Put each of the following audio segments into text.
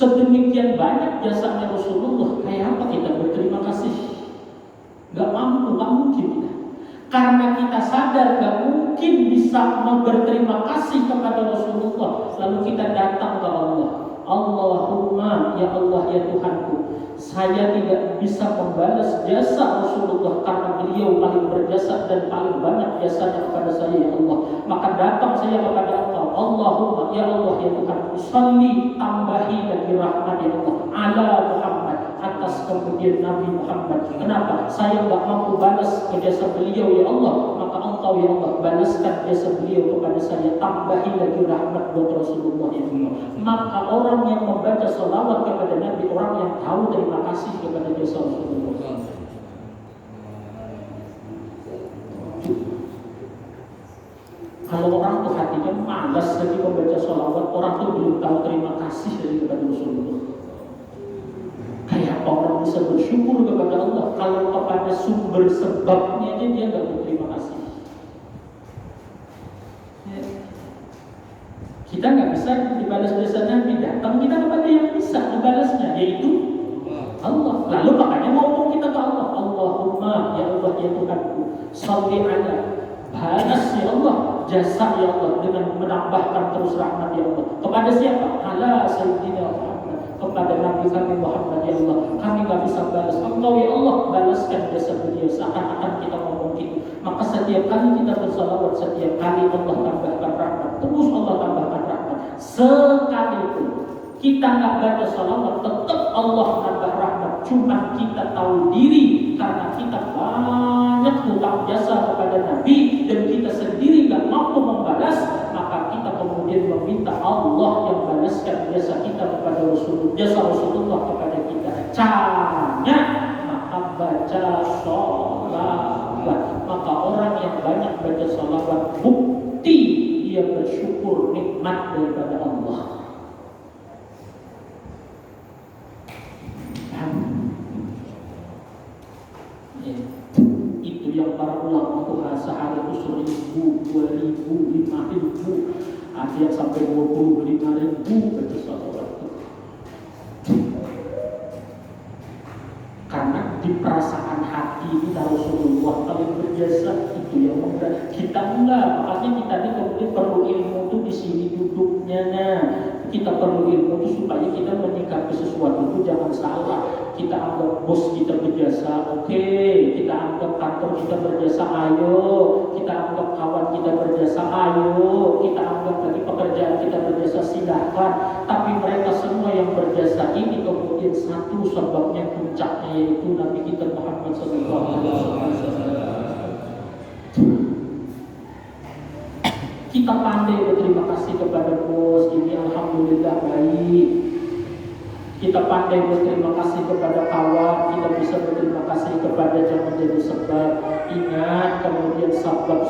Sedemikian banyak jasanya Rasulullah, kayak apa kita berterima kasih? Gak mampu, gak mungkin kita. Karena kita sadar gak mungkin bisa berterima kasih kepada Rasulullah, lalu kita datang ke Allah. Allahumma, ya Allah ya Tuhanku, saya tidak bisa membalas jasa Rasulullah karena beliau paling berjasa dan paling banyak jasanya kepada saya ya Allah. Maka datang saya kepada Allah. Allahumma, ya Allah ya Tuhanku, salli, tambahi lagi rahmat ya Allah ala Muhammad, atas kemudian Nabi Muhammad. Kenapa? Saya gak mampu balas jasa beliau ya Allah, maka Engkau ya Allah balaskan jasa beliau kepada saya, tambahi lagi rahmat buat Rasulullah ya Allah. Maka orang yang membaca salawat kepada Nabi, orang yang tahu terima kasih kepada jasa Rasulullah. Kalau orang tuh hatinya malas lagi membaca salawat, orang tuh belum tahu terima kasih dari kepada Rasulullah. Kayak orang bisa bersyukur kepada Allah kalau kepada sumber sebabnya aja dia nggak berterima kasih. Ya. Kita nggak bisa dibalas jasa Nabi, datang kita kepada yang bisa dibalasnya, yaitu Allah. Lalu makanya ngomong kita ke Allah, Allahumma, ya Allah ya Tuhanku, sholli ala, balas ya Allah jasa ya Allah dengan menambahkan terus rahmat ya Allah kepada siapa? Ala sayyidina Muhammad, kepada Nabi kami Muhammad ya Allah. Kami gak bisa balas, Engkau ya Allah balaskan jasa beliau. Seakan-akan kita ngomong gitu. Maka setiap kali kita bersalawat, setiap kali Allah tambahkan rahmat, terus Allah tambahkan rahmat. Sekalipun kita gak baca salawat, tetap Allah tambah rahmat. Cuma kita tahu diri karena kita banyak hutang jasa kepada Nabi dan kita sendiri gak mampu membalas, maka kita kemudian meminta Allah yang balaskan jasa kita kepada Rasulullah, jasa Rasulullah kepada kita. Caranya maka baca sholawat. Maka orang yang banyak baca sholawat, bukti dia bersyukur nikmat daripada Allah. Itu yang para ulama itu sehari itu 1.000, 2.000, 5.000, ada yang sampai 25.000 baca salawat. Karena di perasaan hati kita Rasulullah paling berjasa, itu yang mudah. Kita enggak, makanya kita ini kemudian perlu ilmu itu di sini duduknya. Nah, kita perlu ilmu itu supaya kita menyikapi sesuatu itu jangan salah. Kita anggap bos kita berjasa, oke. Kita anggap kantor kita berjasa, ayo. Kita anggap kawan kita berjasa, ayo. Kita anggap lagi pekerjaan kita berjasa, silahkan. Tapi mereka semua yang berjasa ini kemudian satu sebabnya puncaknya, yaitu Nabi kita Muhammad SAW. Kita pandai berterima kasih kepada bos ini, alhamdulillah baik. Kita pandai berterima kasih kepada kawan, kita bisa berterima kasih kepada yang menjadi sebab. Ingat kemudian sabab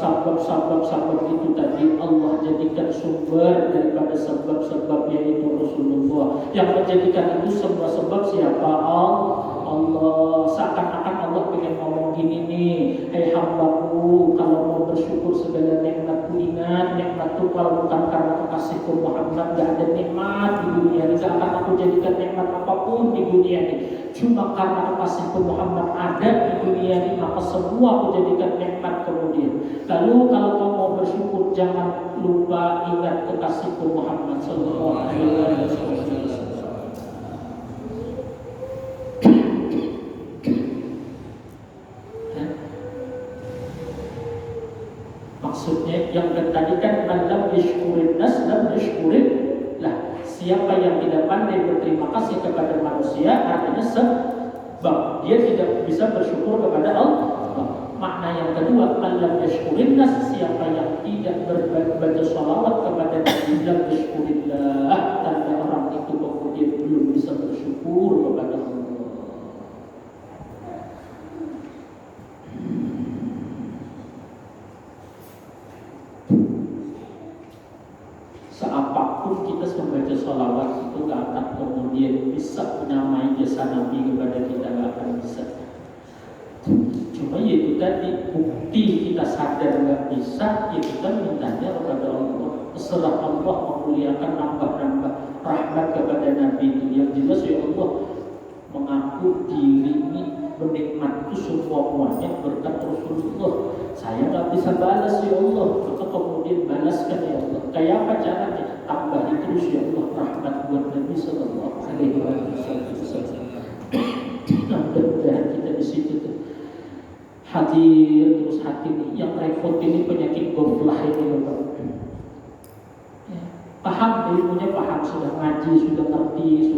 itu tadi Allah jadikan sumber daripada sebab-sebab, yaitu Rasulullah. Yang menjadikan itu semua sebab siapa? Allah. Seakan-akan Allah pengen ngomong gini nih, hei hambaku, kalau mau bersyukur segala nikmatku, ingat nikmatku kalau bukan karena kekasihku Muhammad gak ada nikmat di dunia ini. Gak akan aku jadikan nikmat apapun di dunia ini. Cuma karena kekasihku Muhammad ada di dunia ini, maka semua aku jadikan nikmat kemudian. Lalu kalau kau mau bersyukur, jangan lupa ingat kekasihku Muhammad Sallallahu Alaihi Wasallam. Maksudnya yang tadi kan malam yashkurin nas lam yashkurin lah. Siapa yang tidak pandai berterima kasih kepada manusia, artinya sebab dia tidak bisa bersyukur kepada Allah. Makna yang kedua, malam yashkurin nas, siapa yang tidak berbaca sholawat kepada Nabi lam yashkurillah, tanda orang itu kemudian belum bisa bersyukur kepada Allah. Seapapun kita membaca sholawat itu gak akan kemudian bisa menyamai jasa Nabi kepada kita, gak akan bisa. Cuma ya itu tadi, bukti kita sadar gak bisa, ya kita mintanya kepada Allah. Setelah Allah memuliakan, nambah rahmat kepada Nabi itu, ya itu semua-muanya berkat Rasulullah. Saya nggak bisa balas ya Allah, maka kemudian balaskan ya Allah. Kayak apa caranya? Tambahin terus ya Allah rahmat buat Nabi Sallallahu Alaihi Wasallam. Nah, mudah-mudahan kita di situ tuh hadir terus hati nih. Yang repot ini penyakit goflah ini Bapak. Paham ilmunya, paham, sudah ngaji, sudah ngerti,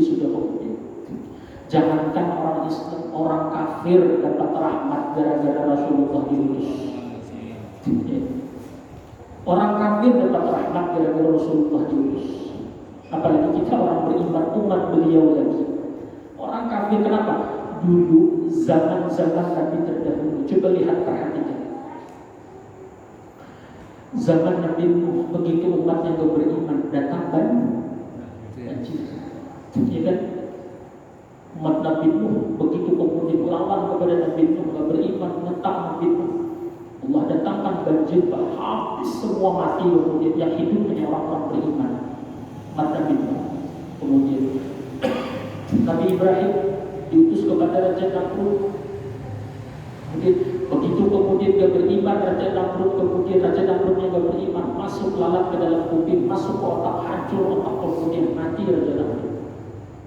sudah kemudian. Jangankan orang Islam, orang kafir dapat rahmat gara-gara Rasulullah diutus. Orang kafir dapat rahmat gara-gara Rasulullah diutus. Apalagi kita orang beriman umat beliau lagi. Orang kafir kenapa? Dulu zaman-zaman Nabi terdahulu. Coba lihat, perhatikan. Zaman Nabi Nuh, begitu umatnya yang beriman datang banjir, ya kan? Umat Nabi Nuh begitu kemudian melawan kepada Nabi Nuh, nggak beriman, menentang Nabi Nuh, Allah datangkan banjir, habis semua mati. Kemudian yang hidup hanya orang-orang beriman, umat Nabi Nuh. Kemudian Nabi Ibrahim diutus kepada Raja Namrud. Begitu kemudian dia beriman, Raja Namrud, kemudian Raja Namrudnya gak beriman, masuk lalat ke dalam kuping, masuk ke otak, hancur otak, kemudian mati Raja Namrud.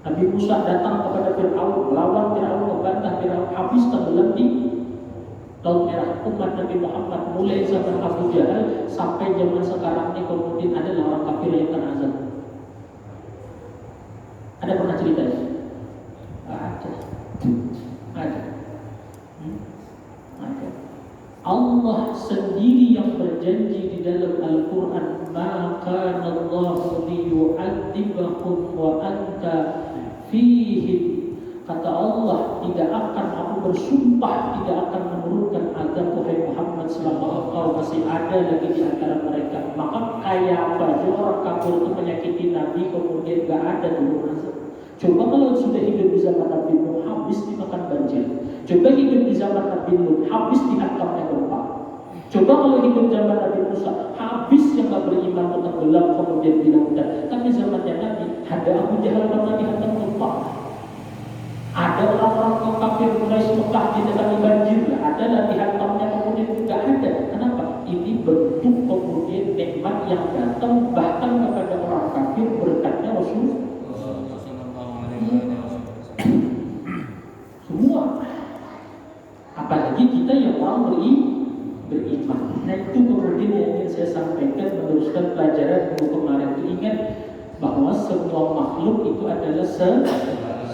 Nabi Musa datang kepada Fir'aun, melawan Fir'aun, membantah Fir'aun, habis tenggelam di Laut Merah. Umat Nabi Muhammad mulai zaman Abu Jahal sampai zaman sekarang ini kemudian adalah orang kafir yang kena azab. Ada pernah cerita ya? Ada. Allah sendiri yang berjanji di dalam Al-Quran, maka Allah liyu'adzibahum wa anta fihim. Kata Allah, tidak akan, aku bersumpah tidak akan menurunkan azab wahai Muhammad selama engkau masih ada lagi di antara mereka. Maka kayak apa orang kafir itu menyakiti Nabi kemudian gak ada turun azab. Coba kalau sudah hidup di zaman Nabi Nuh, habis dimakan banjir. Coba hidup di zaman Nabi Nuh, habis dihantamnya gempa. Coba kalau hidup zaman Nabi Musa, habis yang gak beriman tetap gelap kemudian di lautan. Tapi zamannya Nabi, ada Abu Jahal pernah dihantam gempa. Ada orang-orang kafir Quraisy Mekah didatangi banjir, ada lah dihantamnya kemudian tidak ada. Kenapa? Ini bentuk kemudian nikmat yang datang bahkan kepada orang kafir berkatnya Rasul. Semua. Apalagi kita yang orang beriman. Nah itu kemudian yang ingin saya sampaikan meneruskan pelajaran minggu kemarin. Itu ingat bahwa semua makhluk itu adalah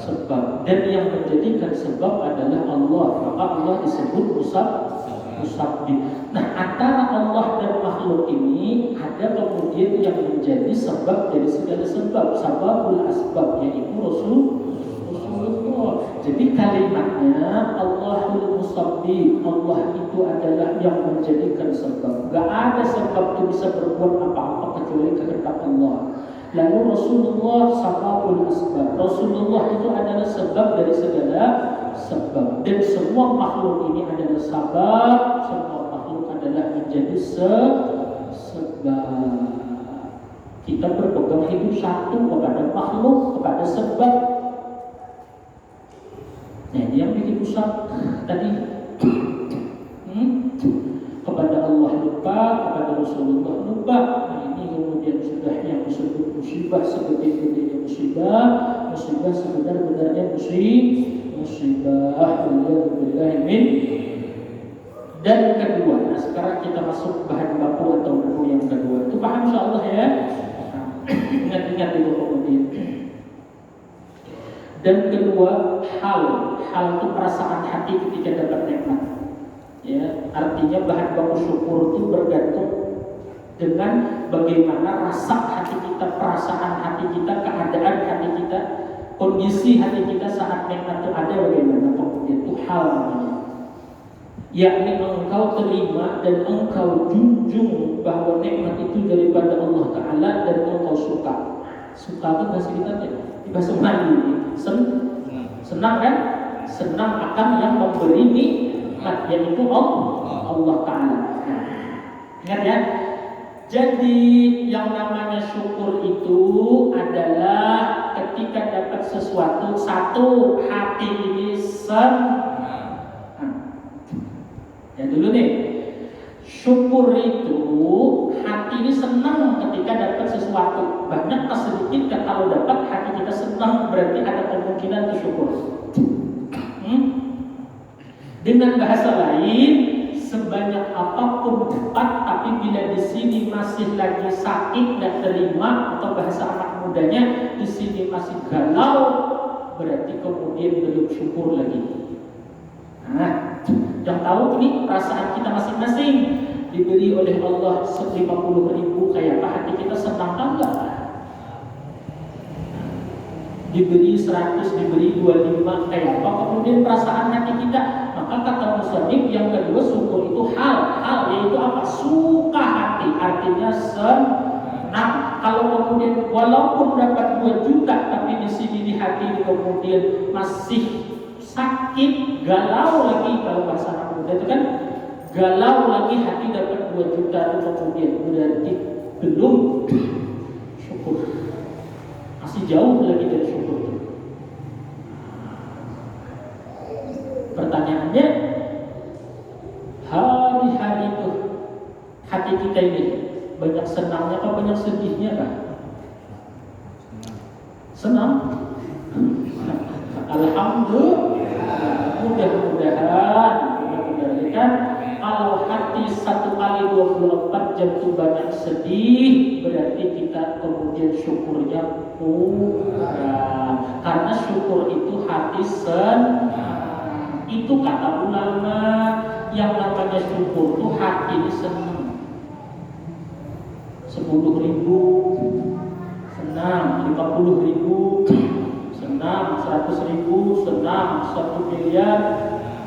sebab, dan yang menjadikan sebab adalah Allah. Maka Allah disebut musabbib. Nah antara Allah dan makhluk ini ada kemudian yang menjadi sebab dari segala sebab, sababul asbab, yaitu Rasulullah. Jadi kalimatnya Allahul Musabbib, Allah itu adalah yang menjadikan sebab. Gak ada sebab itu bisa berbuat apa-apa kecuali kehendak Allah. Lalu Rasulullah sababul asbab. Rasulullah itu adalah sebab dari segala sebab. Dan semua makhluk ini adalah sebab. Semua makhluk adalah menjadi sebab. Kita berpegang hidup satu kepada makhluk, kepada sebab. Nah ini yang bikin usah tadi kepada Allah lupa, kepada Rasulullah lupa. Nah ini kemudian sudah yang disebut musibah, segede-gedenya musibah sebenar-benarnya musibah. Alhamdulillah. Dan kedua, nah sekarang kita masuk bahan baku atau buku yang kedua. Itu paham insyaallah ya. Ingat-ingat itu kemudian. Dan kedua, hal itu perasaan hati ketika dapat nikmat. Ya, artinya bahan baku syukur itu bergantung dengan bagaimana rasa hati kita, perasaan hati kita, keadaan hati kita, kondisi hati kita saat nikmat itu ada bagaimana. Kemudian itu hal namanya. Yakni engkau terima dan engkau junjung bahwa nikmat itu daripada Allah Ta'ala dan engkau suka. Suka itu bahasa kita di bahasa Melayu ini. Senang kan? Senang akan yang memberi nikmat, yaitu Allah Ta'ala. Ingat ya. Jadi yang namanya syukur itu adalah ketika dapat sesuatu, satu, hati ini Ya dulu nih, syukur itu hati ini senang ketika dapat sesuatu. Banyak atau sedikit kalau dapat hati kita senang, berarti ada kemungkinan itu syukur. Dengan bahasa lain, sebanyak apapun dapat, tapi bila di sini masih lagi sakit, nggak terima, atau bahasa anak mudanya di sini masih galau, berarti kemudian belum syukur lagi. Nah, yang tahu ini perasaan kita masing-masing. Diberi oleh Allah 50.000, kayak apa hati kita senang enggak? Diberi 100, diberi 25, kayak apa kemudian perasaan hati kita? Maka kata musannif yang kedua, syukur itu hal yaitu apa? Suka hati, artinya senang. Kalau kemudian walaupun dapat 2 juta, tapi di sini di hati ini kemudian masih sakit, galau lagi, kalau bahasa anak muda itu kan galau lagi, hati dapat 2 juta itu kemudian berarti belum syukur, masih jauh lagi dari syukur. Pertanyaannya, hari-hari itu hati kita ini banyak senangnya atau banyak sedihnya kan? Senang? Alhamdulillah. Mudah-mudahan kalau hati 1 kali 24 jam itu banyak sedih, berarti kita kemudian syukurnya kurang. Karena syukur itu hati senang. Itu kata ulama, yang namanya syukur itu hati ini senang. 10.000 senang, 50.000 senang, 100.000 senang, 1 miliar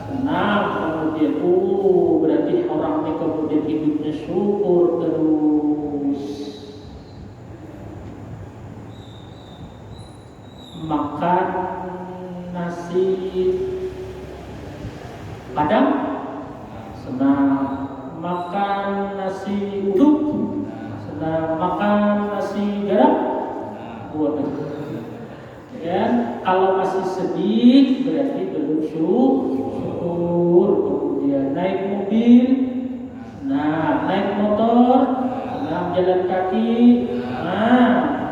senang, kemudian berarti orang ini kemudian hidupnya syukur terus. Makan nasi padang senang, makan nasi uduk senang, makan nasi garam buat. Ya, kalau masih sedih berarti belum syukur. Kemudian naik mobil, naik motor, jalan kaki,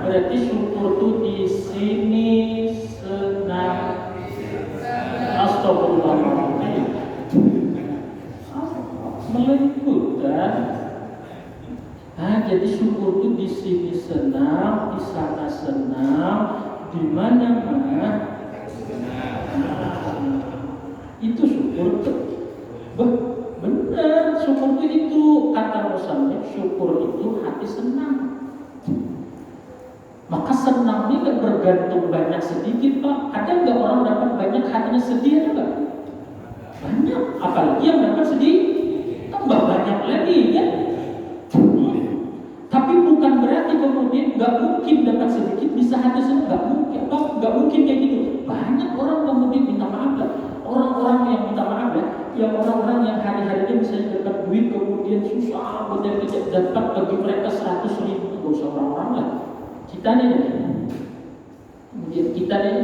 berarti syukur tuh di sini senang. Astagfirullahaladzim, meliputkan. Jadi syukur tuh di sini senang, di sana senang, di mana-mana itu syukur tuh. Benar, syukur itu kata musannif, syukur itu hati senang. Maka senang ini kan bergantung banyak sedikit Pak. Ada nggak orang dapat banyak hatinya sedih, ada nggak? Banyak, apalagi yang dapat sedih tambah banyak lagi kan. Tapi bukan berarti kemudian nggak mungkin dapat sedikit bisa hati senang, nggak mungkin. Atau nggak mungkin kayak gitu. Banyak orang kemudian minta maaf lah. Orang-orang yang minta maaf ya, yang orang-orang yang hari-harinya bisa dapat duit kemudian susah kemudian tidak dapat, bagi mereka 100.000, nggak usah orang-orang lah. Kita nih, kemudian kita nih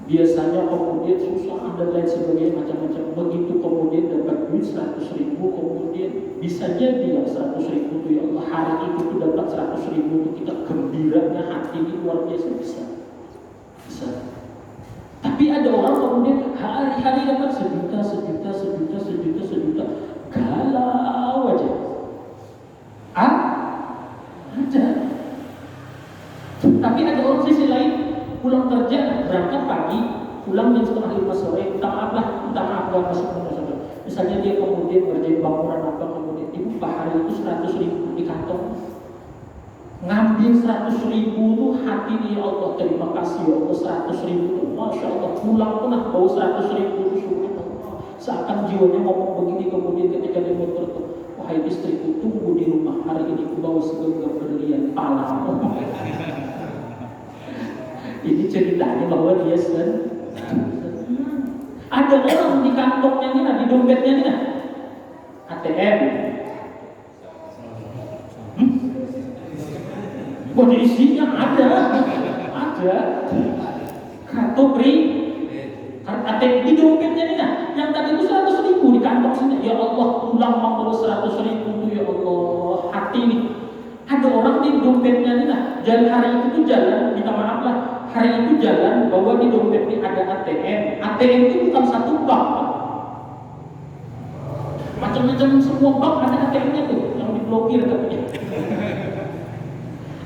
biasanya kemudian susah dan lain sebagainya macam-macam. Begitu kemudian dapat duit 100.000, kemudian bisa jadi yang 100.000 itu ya Allah hari itu tuh dapat 100.000 itu kita gembiranya hati ini luar biasa bisa. Tapi ada orang kemudian hari-hari dapat sejuta, galau aja. Ada. Tapi ada orang sisi lain pulang kerja, berangkat pagi, pulang jam 4:30 sore, minta maaf gak masuk rumah. Misalnya dia kemudian ngerjain bangunan apa, kemudian ibu Pak hari itu 100.000 di kantong, ngambil 100.000 tuh hati dia, Allah terima kasih ya Allah 100.000 tuh, Masya Allah pulang pun bawa 100.000 tuh subhanallah. Seakan jiwanya ngomong begini kemudian ketika dia motor tuh, wahai istriku tunggu di rumah hari ini aku bawa segenggam berlian pala. Ini ceritanya bahwa dia senang. Ada orang di kantongnya nih, di dompetnya nih, ATM. Buat isinya ada. Kartu dompetnya ini nah, jalan hari itu tuh jalan, minta maaf lah, hari itu jalan bahwa di dompet ini ada ATM. ATM itu bukan satu bank, macam-macam semua bank ada ATM-nya tuh, yang diblokir katanya.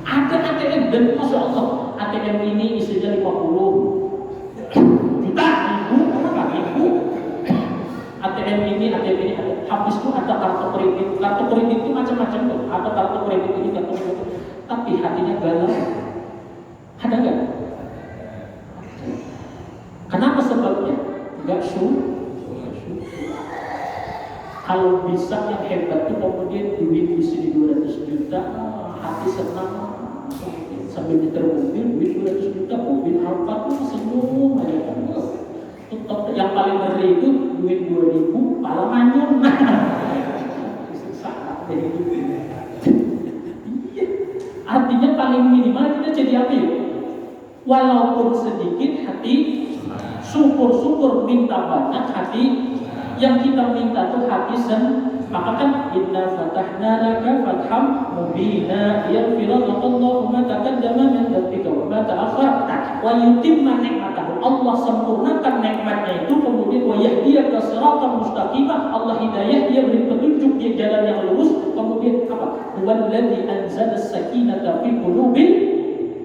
Ada ATM dan masya Allah ATM ini isinya 50 juta, ribu. ATM ini ada. Habis itu ada kartu kredit. Kartu kredit itu macam-macam tuh. Ada kartu kredit ini, kartu kredit. Tapi hatinya galau. Ada nggak? Kenapa sebabnya? Nggak Kalau bisa yang hebat tuh kemudian duit di sini 200 juta, hati senang. Sambil nyetir mobil, duit 200 juta, mobil Alphard tuh senyum aja kan. Tetap yang paling ngeri itu duit 2000 pala manyun. Iya. Artinya paling minimal kita jadi apa ya? Walaupun sedikit hati syukur minta banyak hati yang kita minta tuh hati maka kan inna fatahna laka fatham mubina yaghfir Allahu ma taqaddama min dhanbika wa ma ta'akhkhara wa yutimma ni'matahu. Allah sempurnakan nikmatnya itu, kemudian wa yahdiyaka siratan mustaqimah, Allah hidayah, dia beri petunjuk dia jalan yang lurus, kemudian apa? Walladzi anzala as-sakinata fi qulubil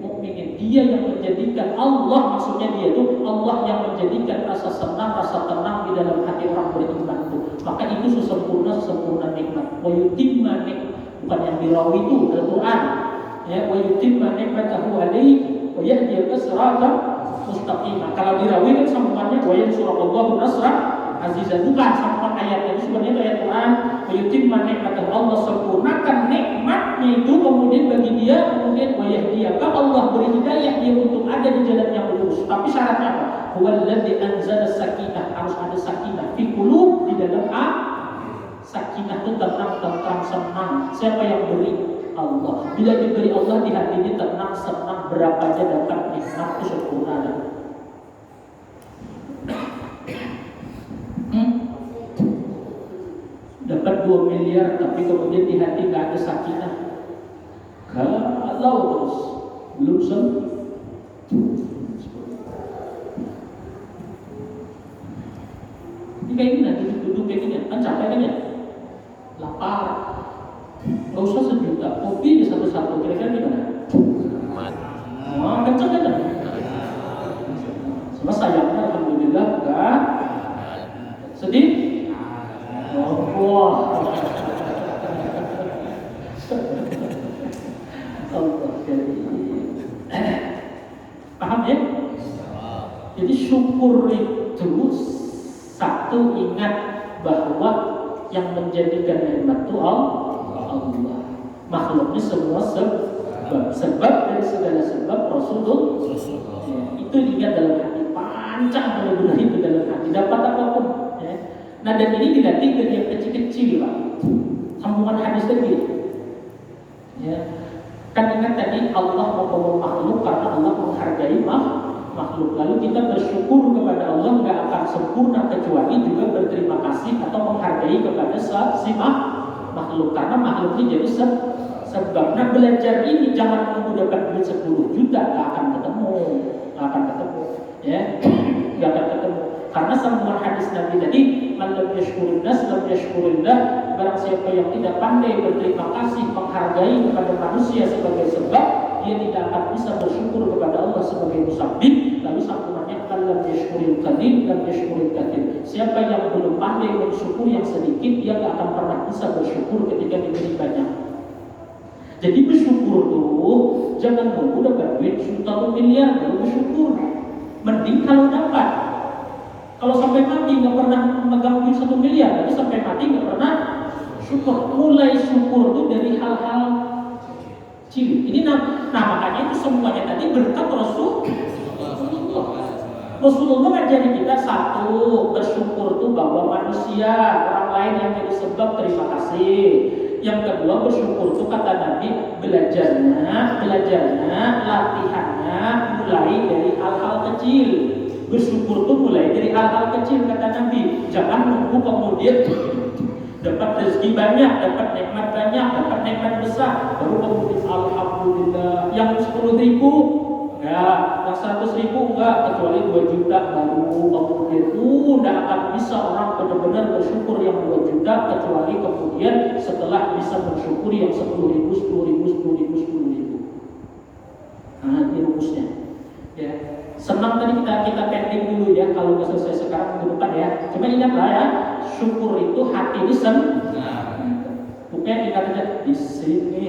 mu'minin. Dia yang menjadikan Allah, maksudnya dia itu Allah yang menjadikan rasa senang, rasa tenang di dalam hati orang beriman itu. Maka itu sesempurna nikmat. Wa yutimma nikmat, bukan yang dirawi itu Al-Quran. Ya, wa yutimma nikmatahu alaihi wa yahdiyaka siratan mustaqimah. Kalau dirawi kan sambungannya wa yansurallahu nasran azizan, bukan sambungan ayatnya itu sebenarnya ayat Quran. Wa yutimma nikmatahu, Allah sempurnakan nikmatnya itu kemudian bagi dia, kemudian wa yahdiyaka, Allah beri hidayah dia untuk ada di jalan yang lurus. Tapi syaratnya apa? Huwallazi anzala sakinah, harus ada sakinah fi qulub, di dalam sakinah itu tenang, senang. Siapa yang beri? Allah. Bila diberi Allah di hati ini tenang, senang, berapa aja dapat nikmat itu sempurna. Dapat 2 miliar tapi kemudian di hati nggak ada sakinah, galau terus, belum sembuh. Ini kayak gini, duduk kayak gini, kan capek kan ya? Lapar, nggak usah 1 juta, kopi di satu-satu, kira-kira gimana? Kenceng kan? Sama sayangnya alhamdulillah enggak sedih. Wah, paham ya? Jadi syukur itu satu, ingat bahwa yang menjadikan nikmat itu Allah. Makhluknya semua sebab dari segala sebab Rasulullah. Ya, itu diingat dalam hati, pancang benar-benar itu dalam hati, dapat apapun. Ya. Nah, dan ini dilatih dari yang kecil-kecil, Pak. Sambungan hadis tadi. Ya. Kan ingat tadi Allah membawa makhluk karena Allah menghargai makhluk. Lalu kita bersyukur kepada Allah nggak akan sempurna kecuali juga berterima kasih atau menghargai kepada si makhluk, karena makhluk ini jadi sebab. Nah, belajar ini jangan menunggu dapat duit 10 juta, nggak akan ketemu, ya, nggak akan ketemu. Karena sambungan hadis Nabi tadi, man lam yashkurin nas lam yashkurillah, barang siapa yang tidak pandai berterima kasih, menghargai kepada manusia sebagai sebab, dia tidak akan bisa bersyukur kepada Allah sebagai musabbib. Lalu sambungannya, man lam yashkuril qalil lam yashkuril katsir. Siapa yang belum pandai bersyukur yang sedikit, dia tidak akan pernah bisa bersyukur ketika diberi banyak. Jadi bersyukur tuh jangan nunggu dapat duit 1 miliar baru bersyukur. Mending kalau dapat. Kalau sampai mati nggak pernah memegang duit 1 miliar, jadi sampai mati nggak pernah syukur. Mulai syukur itu dari hal-hal kecil. Ini nah makanya itu semuanya tadi berkat Rasulullah ngajari kita, satu, bersyukur itu bahwa manusia, orang lain yang jadi sebab, terima kasih. Yang kedua, bersyukur itu kata Nabi, belajarnya, latihannya mulai dari hal-hal kecil. Bersyukur itu mulai dari hal-hal kecil kata Nabi. Jangan nunggu kemudian dapat rezeki banyak, dapat nikmat banyak, dapat nikmat besar, baru kemudian alhamdulillah. Yang 10.000 enggak, yang 100.000 enggak, kecuali 2 juta baru kemudian tidak akan bisa orang benar-benar bersyukur yang 2 juta kecuali kemudian setelah bisa bersyukur yang 10.000, 10.000, 10.000, 10.000. Nah, ini rumusnya. Ya. Senang tadi kita pending dulu ya, kalau nggak selesai sekarang minggu depan ya. Cuma ingatlah ya, syukur itu hati ini bukan ingat aja di sini.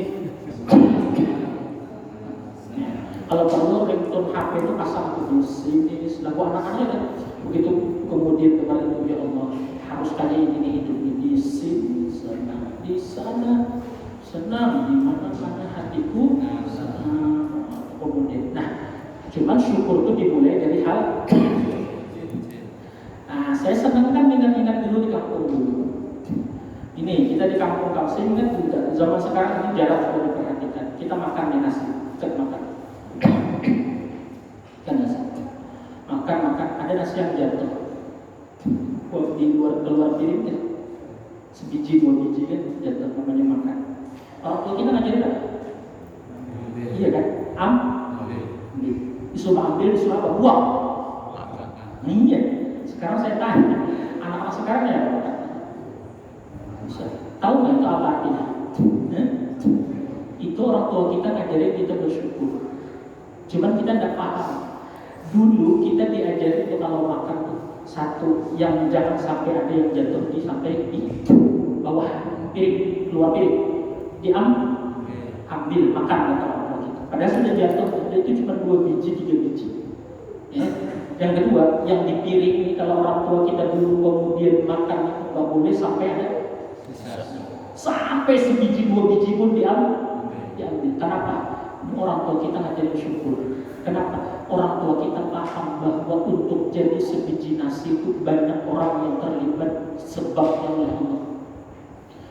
Kalau perlu ringtone HP itu pasang di sini. Selaku anak-anaknya kan begitu kemudian kemarin itu ya Allah harus kali ini hidup di sini, senang di sana, senang di mana-mana hatiku, senang kemudian. Nah, cuman syukur itu dimulai dari hal. Nah, saya senang kan ingat-ingat dulu di kampung dulu. Ini kita di kampung saya ingat juga zaman sekarang ini jarak sudah diperhatikan. Kita makan di nasi, cek makan. Kan nasi. Makan ada nasi yang jatuh. Di keluar piring kan, sebiji 2 biji kan jatuh namanya makan. Orang tua kita ngajarin apa? Iya kan? Disuruh ambil, disuruh apa? Buang. Iya. Sekarang saya tanya, anak-anak sekarang ya apa? Tahu nggak itu apa artinya? Itu orang tua kita ngajarin kita bersyukur. Cuman kita tidak paham. Dulu kita diajarin itu kalau makan satu, yang jangan sampai ada yang jatuh sampai di bawah piring, keluar piring, ambil makan kata orang tua kita. Padahal sudah jatuh, itu cuma 2 biji, 3 biji. Ya. Yang kedua, yang di piring ini kalau orang tua kita dulu kemudian makan itu nggak boleh sampai ada sampai sebiji 2 biji pun diambil. Kenapa? Orang tua kita ngajarin syukur. Kenapa? Orang tua kita paham bahwa untuk jadi sebiji nasi itu banyak orang yang terlibat sebabnya oleh Allah.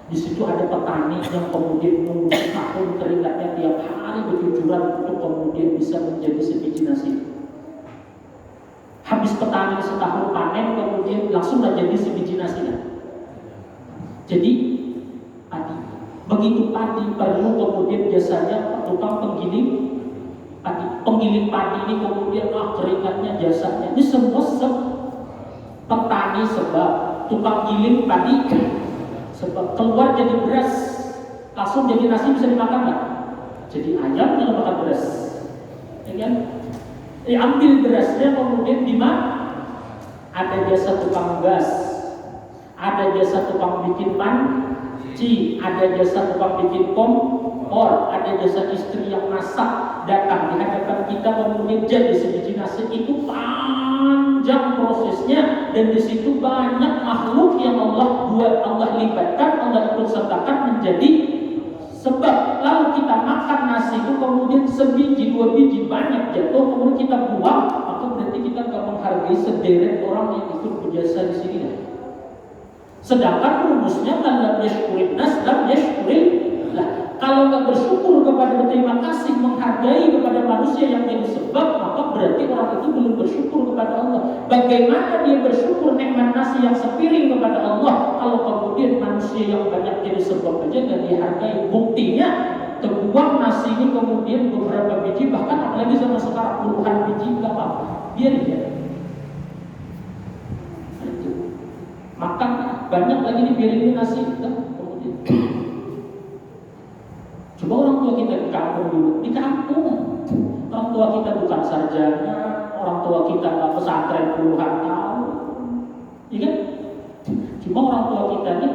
Di situ ada petani yang kemudian nunggu tahun keringatnya tiap hari berjujuran untuk kemudian bisa menjadi sebiji nasi. Habis petani setahun panen kemudian langsung jadi sebiji nasi. Jadi padi. Begitu padi perlu kemudian jasanya tukang penggiling padi. Penggiling padi ini kemudian keringatnya jasanya. Ini semua petani sebab, tukang giling padi sebab, keluar jadi beras, langsung jadi nasi bisa dimakan nggak? Jadi ayam kalau makan beras, ya kan? Diambil berasnya kemudian dimakan. Ada jasa tukang gas, ada jasa tukang bikin panci, ada jasa tukang bikin kompor, ada jasa istri yang masak datang di hadapan kita kemudian jadi sebiji nasi. Itu panjang prosesnya dan di situ banyak makhluk yang Allah buat, Allah libatkan, Allah ikut sertakan menjadi sebab. Lalu kita makan nasi itu kemudian sebiji 2 biji banyak jatuh kemudian kita buang, maka berarti kita tidak menghargai sederet orang yang ikut berjasa di sini. Sedangkan rumusnya lam yashkurin nas lam yashkurin. Kalau nggak bersyukur kepada, berterima kasih, menghargai kepada manusia yang jadi sebab, maka berarti orang itu belum bersyukur kepada Allah. Bagaimana dia bersyukur nikmat nasi yang sepiring kepada Allah kalau kemudian manusia yang banyak jadi sebab aja nggak dihargai? Buktinya terbuang nasi ini kemudian beberapa biji, bahkan apalagi sama sekarang puluhan biji nggak apa-apa, biarin ya. Itu makan banyak lagi nih biarin nasi kan kemudian. Coba orang tua kita di kampung dulu, di kampung orang tua kita bukan sarjana, orang tua kita nggak pesantren puluhan tahun, ya kan? Cuma orang tua kita ini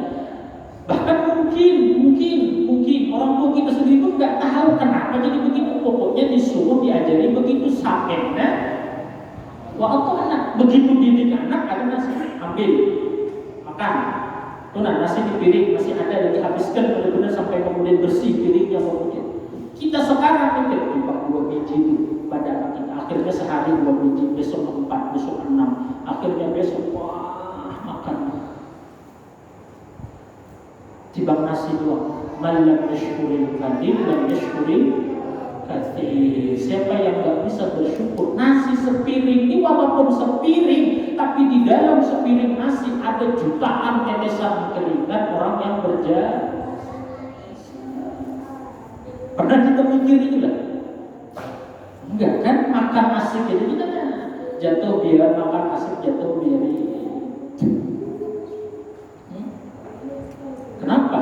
bahkan mungkin orang tua kita sendiri pun nggak tahu kenapa jadi begitu. Pokoknya disuruh diajari begitu sampainya. Waktu anak begitu didik anak ada nasi, ambil makan. Tuh nasi di piring masih ada dan dihabiskan benar-benar sampai kemudian bersih piringnya kemudian. Kita sekarang mikir 2 biji itu pada anak kita. Akhirnya sehari 2 biji, besok 4, besok 6. Akhirnya besok wah makan. Tibang nasi doang. Malam yashkuril kadim, lam yashkuril kathir. Siapa yang nggak bisa bersyukur, nasi sepiring ini walaupun sepiring, tapi di dalam sepiring nasi ada jutaan tetesan keringat orang yang berjasa. Pernah kita mikir itu lah? Enggak kan, makan nasi jadi kita jatuh biar makan nasi jatuh biar. Kenapa?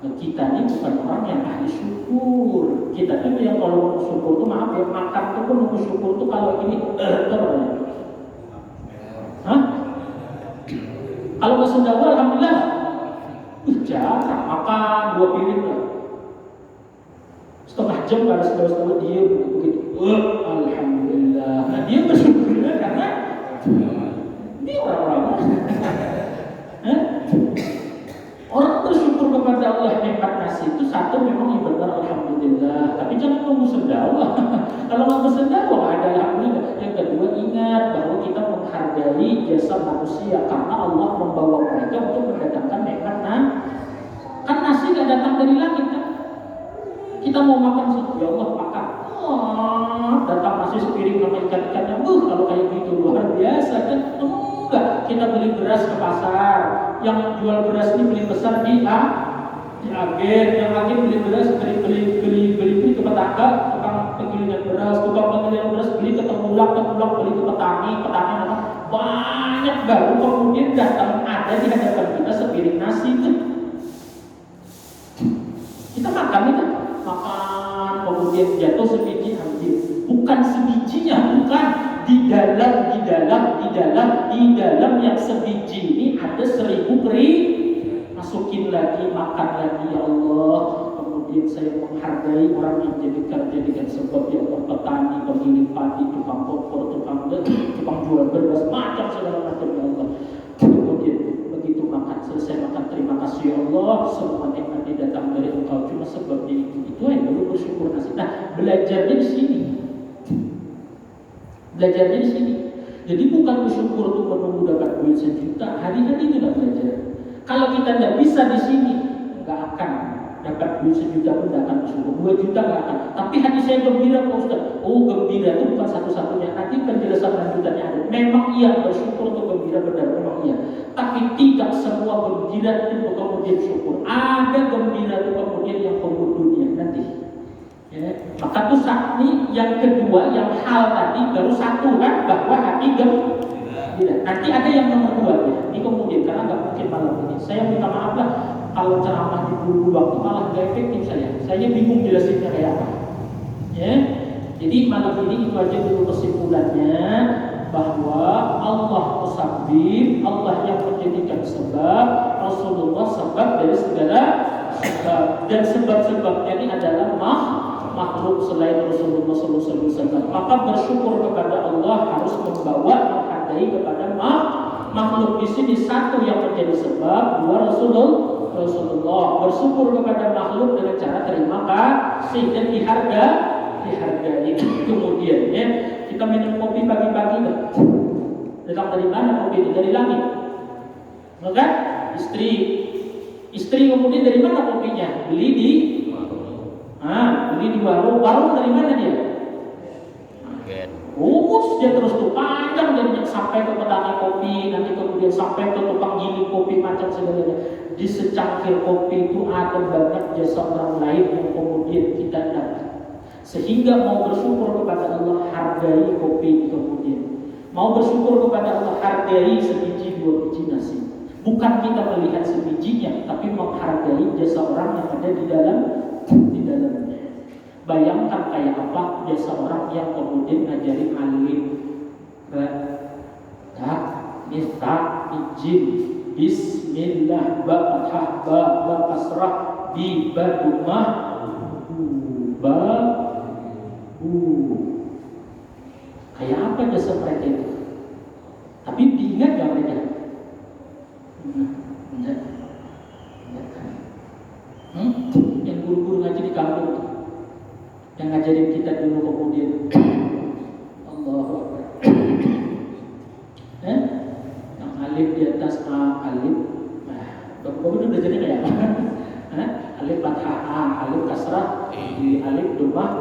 Kita ini bukan orang yang ahli syukur. Kita itu yang kalau mau syukur tuh maaf ya, makan tuh pun mau syukur tuh kalau ini terus. Hah? Kalau nggak sendawa, alhamdulillah. Jangan makan 2 piring lah. Setengah jam kalau sendawa diem begitu. Alhamdulillah. Nah dia bersyukurnya karena ini orang-orang. Orang bersyukur kepada Allah nikmat nasi itu satu memang ibadah alhamdulillah, tapi jangan tunggu sendawa. Kalau nggak bersendawa nggak ada alhamdulillah. Yang kedua ingat bahwa kita menghargai jasa manusia karena Allah membawa mereka untuk mendatangkan nikmat kan nasi nggak datang dari langit kan. Kita mau makan ya Allah makan. Datang nasi sepiring sama ikan-ikannya. Kalau kayak gitu luar biasa kan. Enggak, kita beli beras ke pasar. Yang jual beras ini beli besar di agen, yang agen beli beras beli ke petaka, tukang penggilingan beras, beli ke temulak beli ke petani banyak baru kemudian datang ada di hadapan kita sepiring nasi itu. Kita makan itu, kemudian jatuh sebiji ambil, bukan sebijinya, bukan di dalam yang sebiji ini ada 1000 kering. Masukin lagi, makan lagi ya Allah. Kemudian saya menghargai orang yang jadikan sebab ya Allah, petani, pemilik padi, tukang kompor, tukang jual beras, macam segala macam ya Allah. Kemudian begitu makan, selesai makan, terima kasih ya Allah, semua nikmat datang dari Engkau, cuma sebabnya itu yang perlu bersyukur nasi. Nah, belajarnya di sini. Jadi bukan bersyukur untuk menunggu dapat duit 1 juta, hari-hari itu tidak belajar. Kalau kita tidak bisa di sini, nggak akan dapat duit 1 juta pun tidak akan bersyukur. 2 juta nggak akan. Tapi hati saya gembira Pak Ustaz. Oh gembira itu bukan satu-satunya. Nanti penjelasan lanjutannya ada. Memang iya bersyukur untuk gembira benar, memang iya. Tapi tidak semua gembira itu kemudian syukur. Ada gembira itu kemudian yang kubur dunia nanti. Ya. Maka tuh ini yang kedua, yang hal tadi baru satu kan, bahwa hati gembira. Nanti ada yang nomor 2 ya. Ini kemudian karena nggak mungkin malam ini. Saya minta maaf lah kalau ceramah di dulu waktu malah nggak efektif saya. Saya bingung jelasinnya kayak apa. Ya. Jadi malam ini itu aja dulu kesimpulannya bahwa Allah musabbib, Allah yang menjadikan sebab, Rasulullah sebab dari segala sebab, dan sebab-sebabnya ini adalah makhluk selain Rasulullah SAW. Maka bersyukur kepada Allah harus membawa menghargai kepada makhluk. Di sini satu yang menjadi sebab, 2 Rasulullah. Bersyukur kepada makhluk dengan cara terima kasih dan dihargai. Kemudian ya, kita minum kopi pagi-pagi kan? Datang dari mana kopi itu? Dari langit. Maka istri kemudian dari mana kopinya? Beli di warung dari mana dia? Dia terus tuh panjang jadinya sampai ke petani kopi, nanti kemudian sampai ke tukang giling kopi macam segalanya. Di secangkir kopi itu ada banyak jasa orang lain yang kemudian kita dapat. Sehingga mau bersyukur kepada Allah, hargai kopi kemudian. Mau bersyukur kepada Allah, hargai sebiji 2 biji nasi. Bukan kita melihat sebijinya, tapi menghargai jasa orang yang ada di dalamnya. Bayangkan kayak apa jasa orang yang kemudian ngajarin alif, izin, bismillah, ba fathah, ba kasrah, bi ba dhammah, kayak apa jasa mereka itu? Tapi diingat gak mereka? Enggak. Yang guru-guru ngaji di kampung itu, yang ngajarin kita dulu kemudian Allahu Akbar. Yang alif di atas alif. Bapak itu belajarnya kayak apa? Alif fathah alif kasrah, di alif dhammah.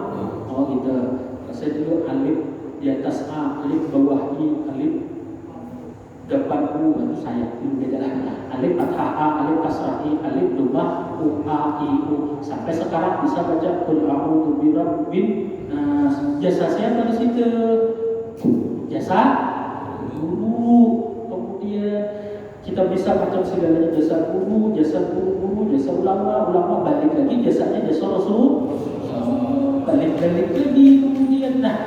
Oh gitu. Saya dulu alif di atas alif bawah alif Depanku itu saya beda lagi. Alif fathah A, alif kasrah I, alif dhammah U A I U. Sampai sekarang bisa baca qul a'udzu birabbin nas. Jasa siapa di situ? Jasa guru. Kemudian kita bisa macam segalanya, jasa guru, jasa guru-guru, jasa ulama balik lagi jasanya jasa Rasul. Balik lagi kemudian. Nah,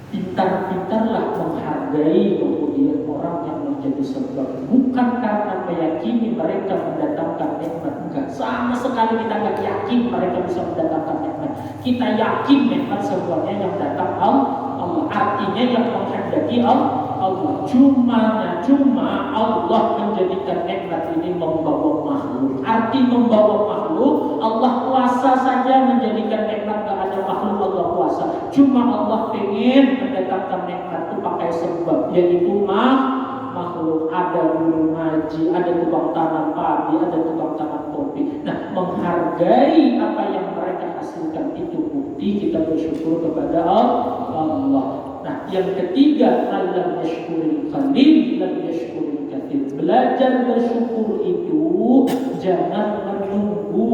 pintar-pintarlah menghargai kemudian orang yang menjadi sebab, bukan karena meyakini mereka mendatangkan nikmat, enggak, sama sekali kita enggak yakin mereka bisa mendatangkan nikmat. Kita yakin nikmat semuanya yang datang Allah, artinya yang menghendaki Allah. Cuma Allah menjadikan nikmat ini membawa makhluk. Arti membawa makhluk, Allah kuasa saja menjadikan nikmat, gak ada makhluk Allah kuasa. Cuma Allah pengen mendatangkan nikmat itu pakai sebab, yaitu makhluk. Ada guru ngaji, ada tukang tanam padi, ada tukang tanam kopi. Nah, menghargai apa yang mereka hasilkan itu bukti kita bersyukur kepada Allah. Nah, yang ketiga, alam yashkuril qalil lam yashkuril katsir. Belajar bersyukur itu jangan menunggu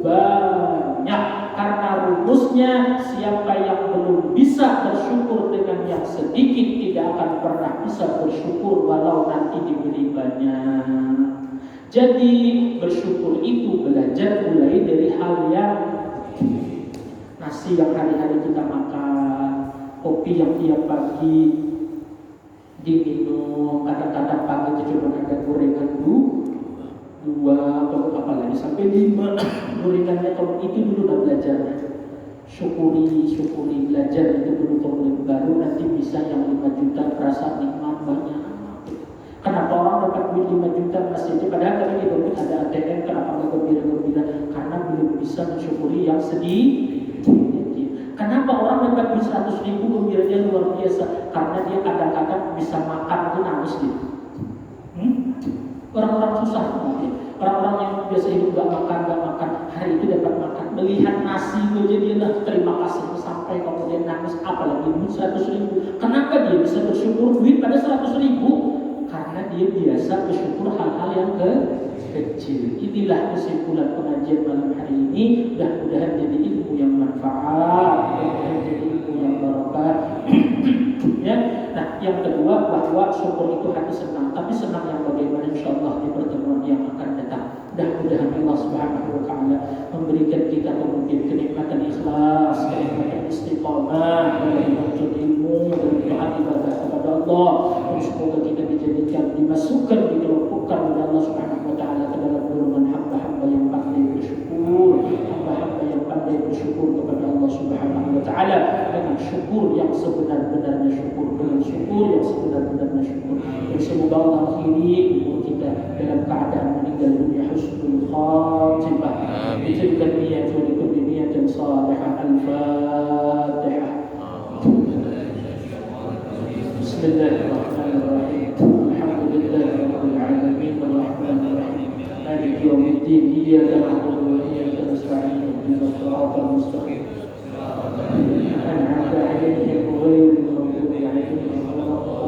banyak, karena rumusnya siapa yang belum bisa bersyukur dengan yang sedikit tidak akan pernah bisa bersyukur walau nanti diberi banyak. Jadi bersyukur itu belajar mulai dari hal yang nasi yang hari-hari kita makan, kopi yang tiap pagi diminum, kadang-kadang pagi itu cuma ada gorengan dua atau apalagi sampai 5 gorengannya. Kalau itu dulu udah belajar, syukuri belajar itu dulu. Kemudian baru nanti bisa yang 5 juta perasaan nikmat banyak. Kenapa orang dapat duit 5 juta masih aja, padahal kami di dompet ada ATM, kenapa nggak gembira-gembira? Karena belum bisa mensyukuri yang sedih. Kenapa orang dapat duit 100 ribu gembiranya luar biasa? Karena dia kadang-kadang bisa makan itu nangis gitu. Orang-orang susah mungkin, orang-orang yang biasa hidup gak makan, hari itu dapat makan, melihat nasi itu aja dia lah terima kasih sampai kemudian nangis, apalagi duit 100 ribu. Kenapa dia bisa bersyukur duit pada 100 ribu? Karena dia biasa bersyukur hal-hal yang kecil. Inilah kesimpulan pengajian malam hari ini. Mudah-mudahan jadi ilmu yang manfaat, mudah-mudahan jadi ilmu yang barokah. Ya. Nah, yang kedua, bahwa syukur itu hati senang, tapi senang yang bagaimana, insyaallah di pertemuan yang akan datang. Mudah-mudahan Allah Subhanahu wa taala memberikan kita kemudian kenikmatan ikhlas, kenikmatan istiqamah, kenikmatan ilmu dan taat ibadah kepada Allah. Dan semoga kita dijadikan, dimasukkan, dikelompokkan oleh Allah Subhanahu wa taala ke dalam golongan hamba-hamba yang pandai bersyukur, hamba-hamba yang pandai bersyukur kepada Allah Subhanahu wa taala dengan syukur yang sebenar-benarnya syukur, dengan syukur yang sebenar-benarnya syukur. Dan semoga Allah akhiri umur kita dalam keadaan meninggal dunia husnul khatimah. Dijadikan niat wa likulli niyatin salihah. Al-Fatihah. Bismillahirrahmanirrahim. Alhamdulillahirabbil alamin arrahmanir rahim maliki yaumiddin iyyaka na'budu wa iyyaka nasta'in ihdinas siratal mustaqim an'amta 'alaihim ghairil maghdubi 'alaihim waladdallin.